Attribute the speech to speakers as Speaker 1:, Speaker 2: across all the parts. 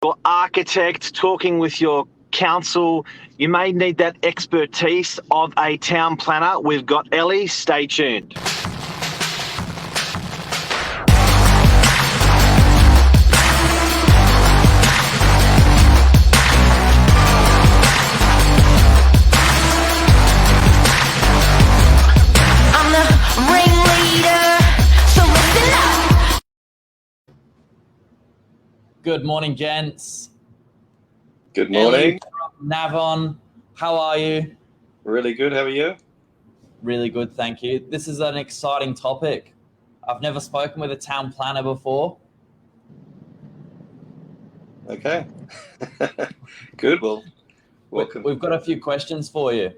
Speaker 1: your architect, talking with your council. You may need that expertise of a town planner. We've got Ellie. Stay tuned.
Speaker 2: Good morning, gents.
Speaker 3: Good morning.
Speaker 2: From Navon, how are you?
Speaker 3: Really good. How are you?
Speaker 2: Really good, thank you. This is an exciting topic. I've never spoken with a town planner before.
Speaker 3: Okay. Good. Well, welcome.
Speaker 2: We've got a few questions for you.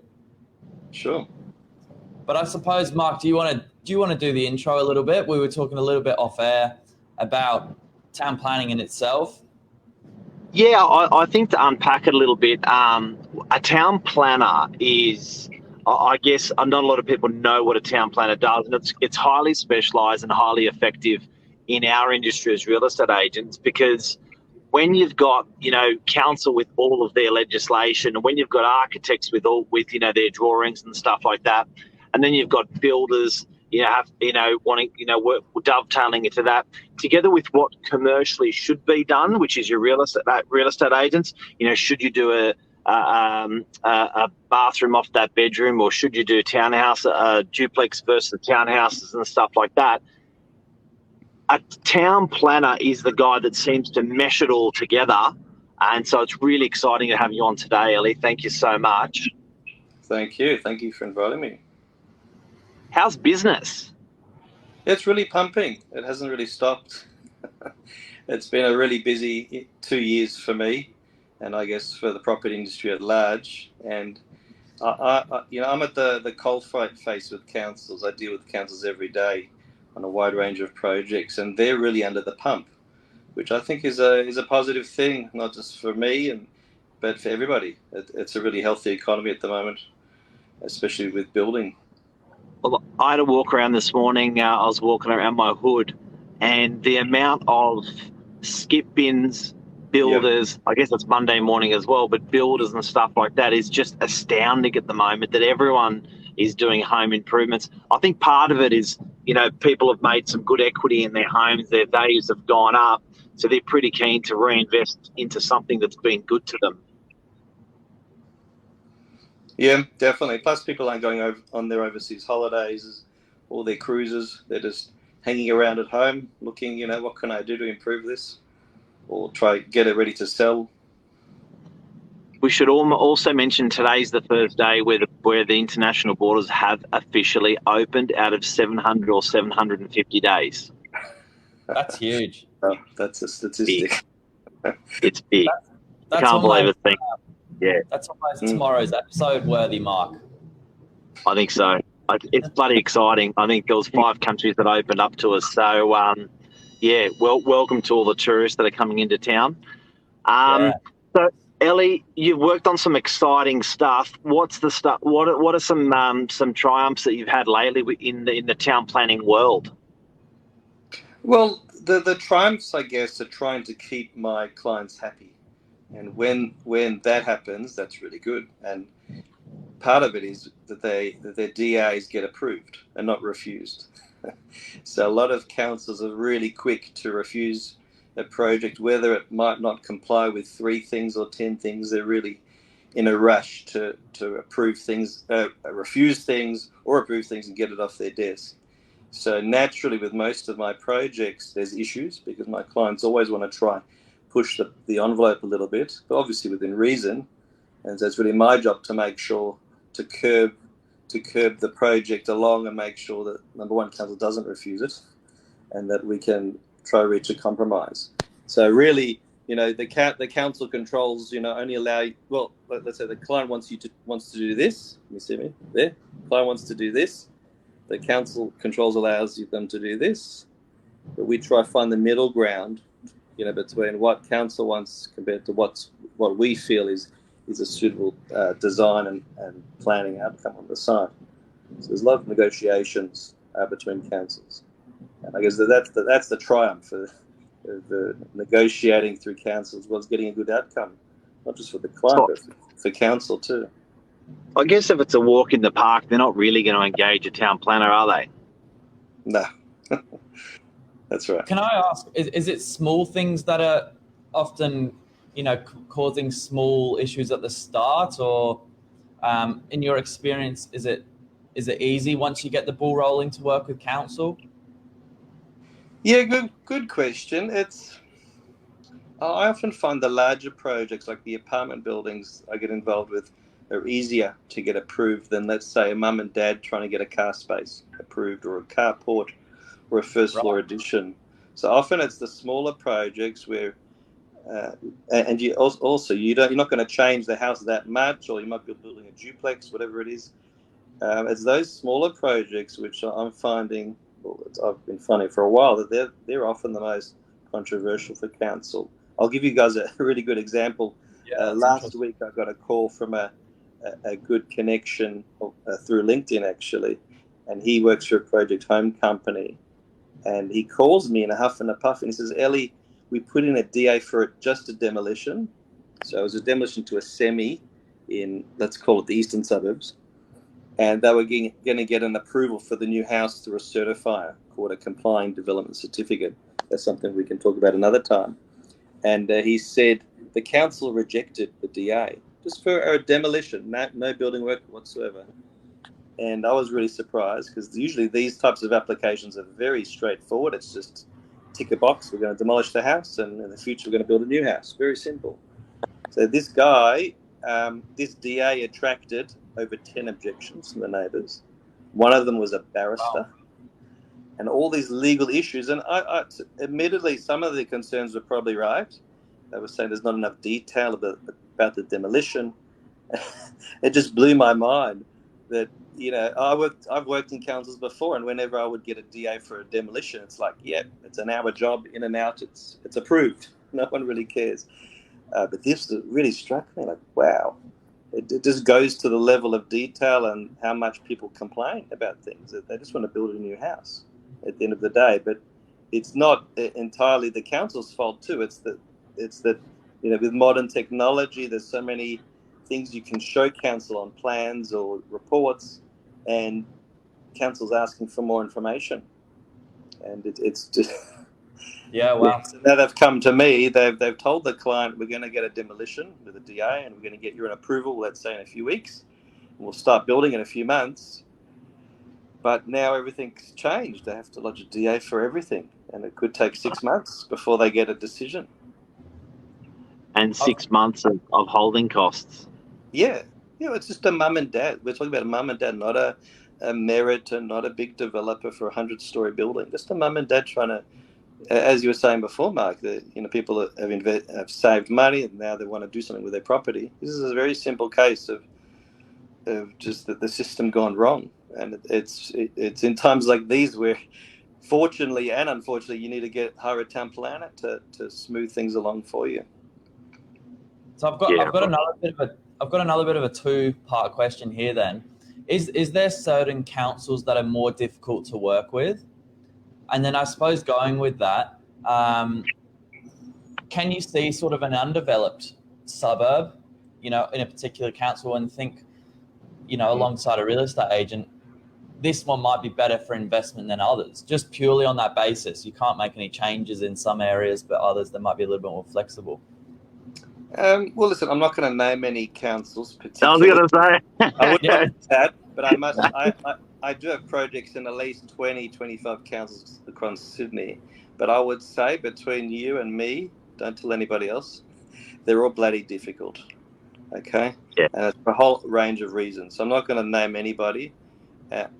Speaker 3: Sure.
Speaker 2: But I suppose, Mark, do you want to do the intro a little bit? We were talking a little bit off air about town planning in itself.
Speaker 1: Yeah, I think to unpack it a little bit, a town planner is, I guess, not a lot of people know what a town planner does, and it's highly specialised and highly effective in our industry as real estate agents, because when you've got, council with all of their legislation, and when you've got architects with their drawings and stuff like that, and then you've got builders, wanting, work dovetailing into that, together with what commercially should be done, which is your real estate agents. Should you do a bathroom off that bedroom, or should you do a duplex versus townhouses and stuff like that? A town planner is the guy that seems to mesh it all together, and so it's really exciting to have you on today, Ellie. Thank you so much.
Speaker 3: Thank you for inviting me.
Speaker 1: How's business?
Speaker 3: It's really pumping. It hasn't really stopped. It's been a really busy 2 years for me, and I guess for the property industry at large. And I'm at the coalface with councils. I deal with councils every day on a wide range of projects, and they're really under the pump, which I think is a positive thing, not just for me but for everybody. It's a really healthy economy at the moment, especially with building.
Speaker 1: Well, I had a walk around this morning. I was walking around my hood, and the amount of skip bins, builders, yep. I guess it's Monday morning as well, but builders and stuff like that is just astounding at the moment, that everyone is doing home improvements. I think part of it is, people have made some good equity in their homes, their values have gone up, so they're pretty keen to reinvest into something that's been good to them.
Speaker 3: Yeah, definitely. Plus, people aren't going on their overseas holidays or their cruises. They're just hanging around at home looking, what can I do to improve this, or try get it ready to sell.
Speaker 1: We should also mention today's the first day where the international borders have officially opened out of 700 or 750 days.
Speaker 2: That's huge.
Speaker 3: Oh, that's a statistic.
Speaker 1: It's big.
Speaker 2: That's
Speaker 1: Can't believe it. Yeah.
Speaker 2: That's almost tomorrow's episode worthy, Mark.
Speaker 1: I think so. It's bloody exciting. I think there was 5 countries that opened up to us. So, welcome to all the tourists that are coming into town. So, Ellie, you've worked on some exciting stuff. What's the stuff? What are some triumphs that you've had lately in the town planning world?
Speaker 3: Well, the triumphs, I guess, are trying to keep my clients happy. And when that happens, that's really good. And part of it is that their DAs get approved and not refused. So a lot of councils are really quick to refuse a project, whether it might not comply with 3 things or 10 things. They're really in a rush to approve things, refuse things, or approve things and get it off their desk. So naturally, with most of my projects, there's issues because my clients always want to try push the envelope a little bit, but obviously within reason. And so it's really my job to make sure to curb the project along and make sure that, number one, council doesn't refuse it, and that we can try to reach a compromise. So really, the council controls, only allow. Well, let's say the client wants to do this. Can you see me there? The client wants to do this. The council controls allows them to do this, but we try to find the middle ground, between what council wants compared to what we feel is a suitable design and planning outcome on the site. So there's a lot of negotiations between councils, and I guess that's the triumph. negotiating through council as well as getting a good outcome, not just for the client, but for council too.
Speaker 1: I guess if it's a walk in the park, they're not really going to engage a town planner, are they?
Speaker 3: No, that's right.
Speaker 2: Can I ask, is it small things that are often, causing small issues at the start, or in your experience, is it easy once you get the ball rolling to work with council?
Speaker 3: Yeah, good question. I often find the larger projects, like the apartment buildings I get involved with, are easier to get approved than, let's say, a mum and dad trying to get a car space approved, or a carport, or a first floor addition. So often it's the smaller projects where, and you also you're not going to change the house that much, or you might be building a duplex, whatever it is. It's those smaller projects which I'm finding. Well, I've been finding for a while that they're often the most controversial for council. I'll give you guys a really good example. Last week I got a call from a good connection through LinkedIn, actually, and he works for a Project Home company, and he calls me in a huff and a puff, and he says, "Ellie, we put in a DA for just a demolition." So it was a demolition to a semi in, let's call it, the eastern suburbs, and they were going to get an approval for the new house through a certifier called a complying development certificate. That's something we can talk about another time. And he said the council rejected the DA just for a demolition, no building work whatsoever. And I was really surprised, because usually these types of applications are very straightforward. It's just tick a box, we're going to demolish the house, and in the future we're going to build a new house. Very simple. So this guy, this DA attracted over 10 objections from the neighbours. One of them was a barrister. And all these legal issues. And I admittedly, some of the concerns were probably right. They were saying there's not enough detail about the demolition. It just blew my mind that, I've worked in councils before, and whenever I would get a DA for a demolition, it's like, yeah, it's an hour job, in and out, it's approved. No one really cares. But this really struck me, like, wow. It just goes to the level of detail and how much people complain about things. They just want to build a new house at the end of the day. But it's not entirely the council's fault too. It's that with modern technology, there's so many things you can show council on plans or reports, and council's asking for more information. And it's just...
Speaker 2: Yeah, wow.
Speaker 3: So now they've come to me. They've told the client, we're going to get a demolition with a DA, and we're going to get you an approval, let's say, in a few weeks. And we'll start building in a few months. But now everything's changed. They have to lodge a DA for everything, and it could take 6 months before they get a decision.
Speaker 1: And 6 months of holding costs.
Speaker 3: Yeah, it's just a mum and dad. We're talking about a mum and dad, not a merit, and not a big developer for a 100-story building. Just a mum and dad trying to, as you were saying before, Mark, people have saved money, and now they want to do something with their property. This is a very simple case of just the system gone wrong, and it's in times like these where, fortunately and unfortunately, you need to hire a town planner to smooth things along for you.
Speaker 2: So I've got another bit of a two-part question here. Then, is there certain councils that are more difficult to work with? And then I suppose going with that, can you see sort of an undeveloped suburb, in a particular council, and think, alongside a real estate agent, this one might be better for investment than others, just purely on that basis? You can't make any changes in some areas, but others that might be a little bit more flexible.
Speaker 3: Well, listen, I'm not going to name any councils particularly.
Speaker 1: I was going to say.
Speaker 3: I wouldn't do that, but I must. I do have projects in at least 20, 25 councils across Sydney. But I would say, between you and me, don't tell anybody else, they're all bloody difficult. Okay?
Speaker 1: Yeah.
Speaker 3: And it's for a whole range of reasons. So I'm not going to name anybody.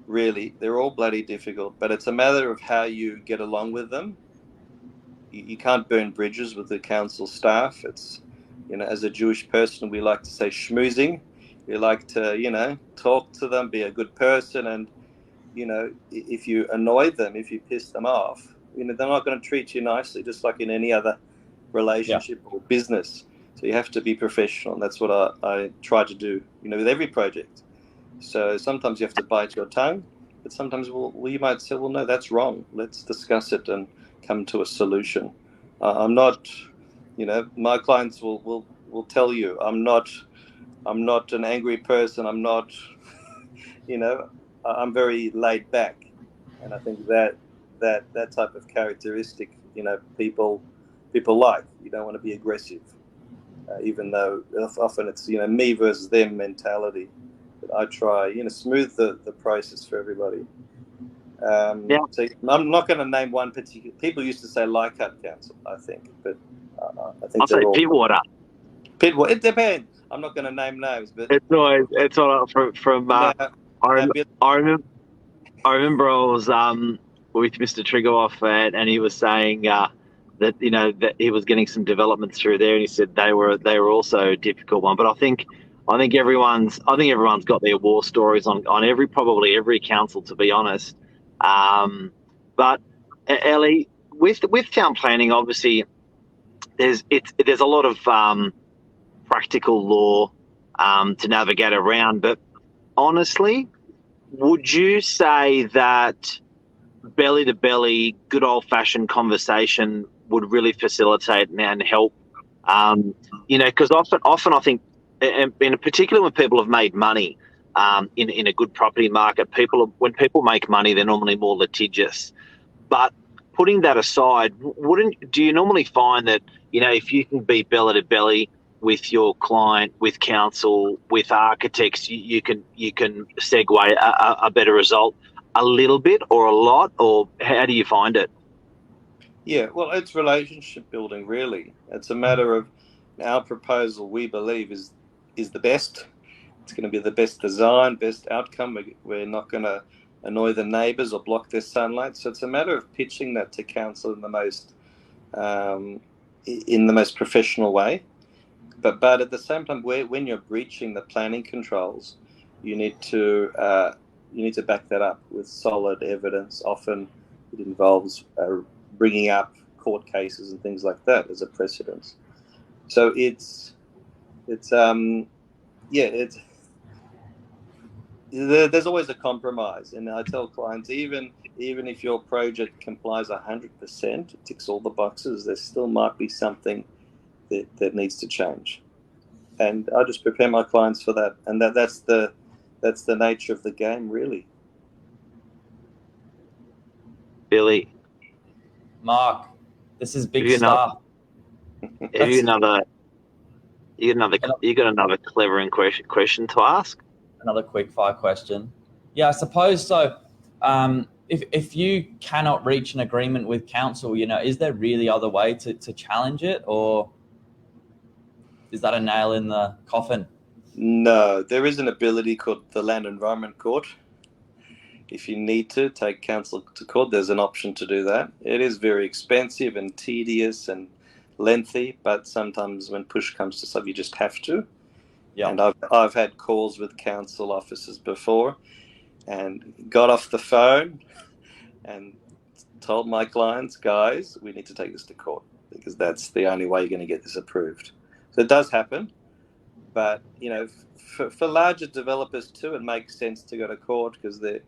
Speaker 3: Really, they're all bloody difficult. But it's a matter of how you get along with them. You can't burn bridges with the council staff. It's, as a Jewish person, we like to say schmoozing. We like to, talk to them, be a good person. And, if you annoy them, if you piss them off, they're not going to treat you nicely, just like in any other relationship or business. So you have to be professional. And that's what I try to do, with every project. So sometimes you have to bite your tongue, but sometimes you might say, well, no, that's wrong. Let's discuss it and come to a solution. I'm not, my clients will tell you I'm not an angry person. I'm not, I'm very laid back, and I think that type of characteristic, people like. You don't want to be aggressive, even though often it's me versus them mentality. But I try smooth the process for everybody.
Speaker 1: Yeah.
Speaker 3: So I'm not going to name one particular. People used to say Leichhardt Council, I think, but I think
Speaker 1: I'll say
Speaker 3: they're all
Speaker 1: Pitwater.
Speaker 3: Pitbull. It depends. I'm not going to name names, but
Speaker 1: It's all from
Speaker 3: now,
Speaker 1: I,
Speaker 3: now
Speaker 1: rem- I remember I remember I was with Mr. Triggeroff, and he was saying that that he was getting some developments through there, and he said they were also a difficult one. But I think everyone's got their war stories on probably every council, to be honest. But Ellie, with town planning, obviously there's a lot of practical law to navigate around. But honestly, would you say that belly to belly, good old fashioned conversation would really facilitate and help? Because often I think, in particular when people have made money in a good property market, when people make money, they're normally more litigious. But putting that aside, do you normally find that if you can be belly to belly with your client, with council, with architects, you can segue a better result a little bit or a lot, or how do you find it?
Speaker 3: Yeah, well, it's relationship building, really. It's a matter of our proposal. We believe is the best. It's going to be the best design, best outcome. We're not going to annoy the neighbours or block their sunlight. So it's a matter of pitching that to council in the most professional way. But at the same time, when you're breaching the planning controls, you need to back that up with solid evidence. Often it involves bringing up court cases and things like that as a precedence. So there's always a compromise, and I tell clients even if your project complies 100%, ticks all the boxes, there still might be something that needs to change, and I just prepare my clients for that, and that's the nature of the game, really.
Speaker 2: Billy, Mark, this is big stuff.
Speaker 1: You got another clever question to ask?
Speaker 2: Another quick fire question. Yeah, I suppose so. If you cannot reach an agreement with council, is there really other way to challenge it, or is that a nail in the coffin?
Speaker 3: No, there is an ability called the Land Environment Court. If you need to take council to court, there's an option to do that. It is very expensive and tedious and lengthy, but sometimes when push comes to shove, you just have to. Yeah. And I've had calls with council officers before, and got off the phone and told my clients, guys, we need to take this to court because that's the only way you're going to get this approved. So it does happen, but for larger developers too, it makes sense to go to court because they've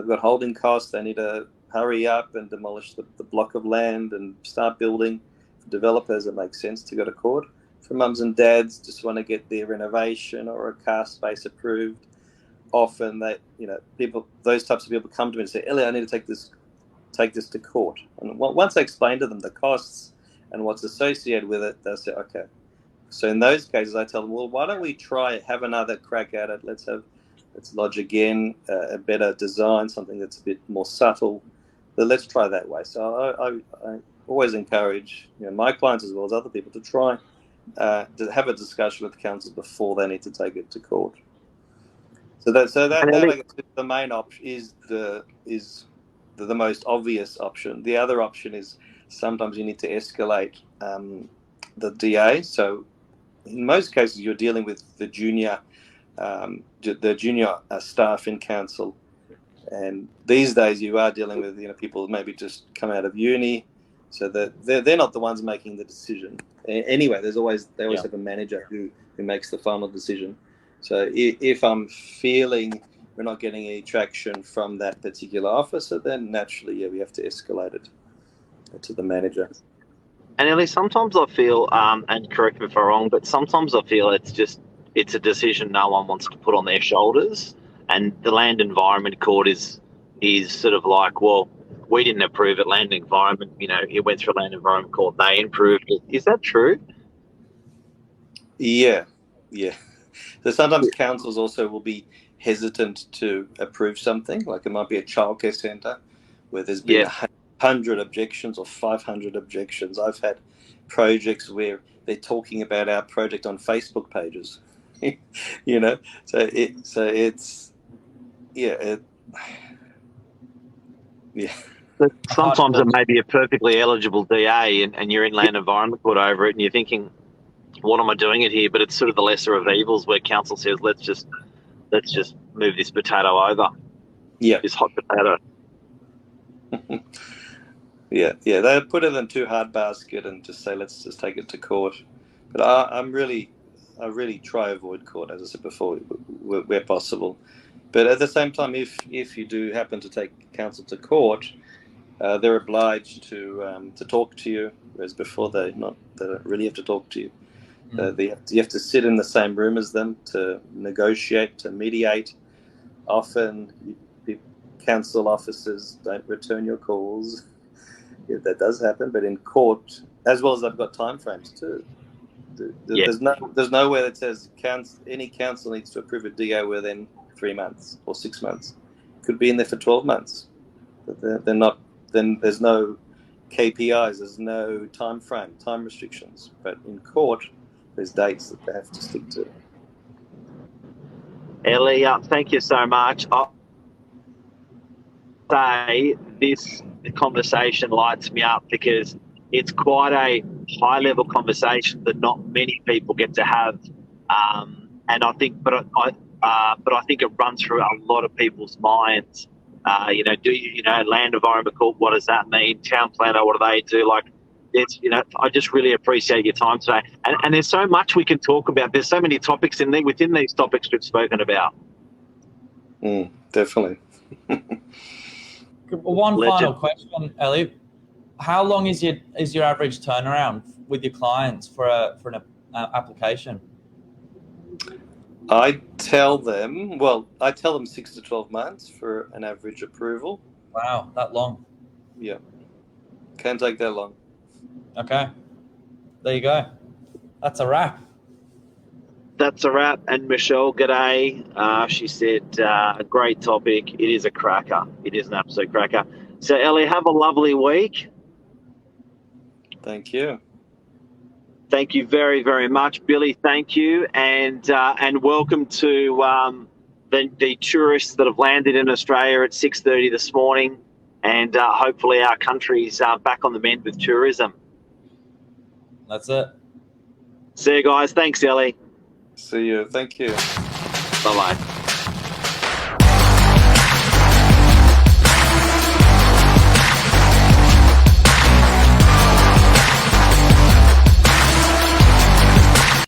Speaker 3: got holding costs. They need to hurry up and demolish the block of land and start building. For developers, it makes sense to go to court. For mums and dads, just want to get their renovation or a car space approved. Often those types of people come to me and say, Ellie, I need to take this to court. And once I explain to them the costs and what's associated with it, they'll say, okay. So in those cases, I tell them, well, why don't we have another crack at it? Let's lodge again a better design, something that's a bit more subtle. But let's try that way. So I always encourage my clients as well as other people to try to have a discussion with council before they need to take it to court. So that I guess the main option is the most obvious option. The other option is sometimes you need to escalate the DA. So in most cases, you're dealing with the junior staff in council, and these days you are dealing with people maybe just come out of uni, so that they're not the ones making the decision. Anyway, they always have a manager who makes the final decision. So if I'm feeling we're not getting any traction from that particular officer, then naturally, we have to escalate it. to the manager.
Speaker 1: And Ellie, sometimes I feel, and correct me if I'm wrong, but sometimes I feel it's a decision no one wants to put on their shoulders, and the Land Environment Court is sort of like, well, we didn't approve it. Land Environment, it went through Land Environment Court. They improved it. Is that true?
Speaker 3: Yeah. So sometimes councils also will be hesitant to approve something. Like it might be a childcare centre where there's been 100 objections or 500 objections. I've had projects where they're talking about our project on Facebook pages.
Speaker 1: But sometimes it may be a perfectly eligible DA, and you're in Land Environment Court over it, and you're thinking, what am I doing it here? But it's sort of the lesser of evils, where council says, let's just move this potato over.
Speaker 3: Yeah.
Speaker 1: This hot potato.
Speaker 3: Yeah. They put it in too hard basket and just say, let's just take it to court. But I really try avoid court, as I said before, where possible. But at the same time, if you do happen to take council to court, they're obliged to talk to you, whereas before they don't really have to talk to you. You have to sit in the same room as them to negotiate, to mediate. Often, council officers don't return your calls. Yeah, that does happen, but in court, as well as they've got time frames too. There's nowhere that says any council needs to approve a DA within 3 months or 6 months. Could be in there for 12 months. But they're not. Then there's no KPIs. There's no time frame, time restrictions. But in court, there's dates that they have to stick to.
Speaker 1: Ellie, thank you so much. I'll say this conversation lights me up because it's quite a high-level conversation that not many people get to have, and I think, but I think it runs through a lot of people's minds. Land Environment Court, what does that mean? Town planner, what do they do? Like, it's, I just really appreciate your time today. And there's so much we can talk about. There's so many topics within these topics we've spoken about.
Speaker 3: Definitely.
Speaker 2: One final question, Ellie. How long is your average turnaround with your clients for an application?
Speaker 3: I tell them 6 to 12 months for an average approval.
Speaker 2: Wow, that long?
Speaker 3: Yeah, can't take that long.
Speaker 2: Okay, there you go. That's a wrap.
Speaker 1: That's a wrap. And Michelle, g'day. She said, a great topic. It is a cracker. It is an absolute cracker. So, Ellie, have a lovely week.
Speaker 3: Thank you.
Speaker 1: Thank you very, very much. Billy, thank you. And welcome to the tourists that have landed in Australia at 6:30 this morning. And hopefully our country's back on the mend with tourism.
Speaker 2: That's it.
Speaker 1: See you guys. Thanks, Ellie.
Speaker 3: See you. Thank you.
Speaker 1: Bye-bye.